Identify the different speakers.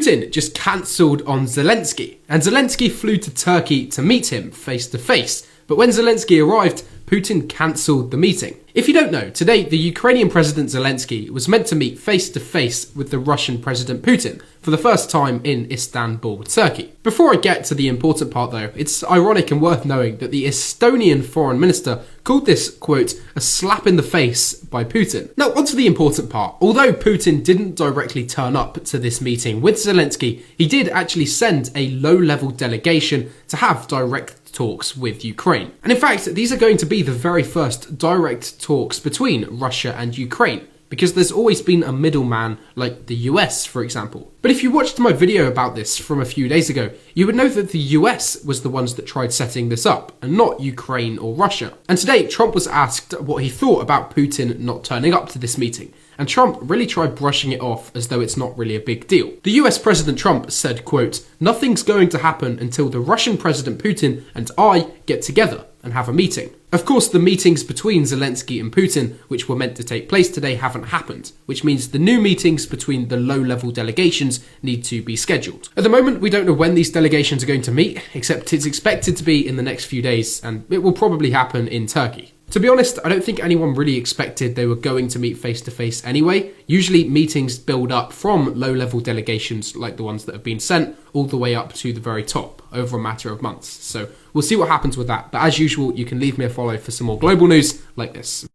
Speaker 1: Putin just cancelled on Zelensky, and Zelensky flew to Turkey to meet him face to face. But when Zelensky arrived, Putin cancelled the meeting. If you don't know, today the Ukrainian President Zelensky was meant to meet face to face with the Russian President Putin for the first time in Istanbul, Turkey. Before I get to the important part though, it's ironic and worth knowing that the Estonian foreign minister called this, quote, a slap in the face by Putin. Now onto the important part. Although Putin didn't directly turn up to this meeting with Zelensky, he did actually send a low-level delegation to have direct talks with Ukraine. And in fact, these are going to be the very first direct talks between Russia and Ukraine, because there's always been a middleman like the US, for example. But if you watched my video about this from a few days ago, you would know that the US was the ones that tried setting this up, and not Ukraine or Russia. And today, Trump was asked what he thought about Putin not turning up to this meeting, and Trump really tried brushing it off as though it's not really a big deal. The US President Trump said, quote, nothing's going to happen until the Russian President Putin and I get together and have a meeting. Of course, the meetings between Zelensky and Putin, which were meant to take place today, haven't happened, which means the new meetings between the low-level delegations need to be scheduled. At the moment, we don't know when these delegations are going to meet, except it's expected to be in the next few days, and it will probably happen in Turkey. To be honest, I don't think anyone really expected they were going to meet face to face anyway. Usually meetings build up from low-level delegations like the ones that have been sent all the way up to the very top over a matter of months. So we'll see what happens with that. But as usual, you can leave me a follow for some more global news like this.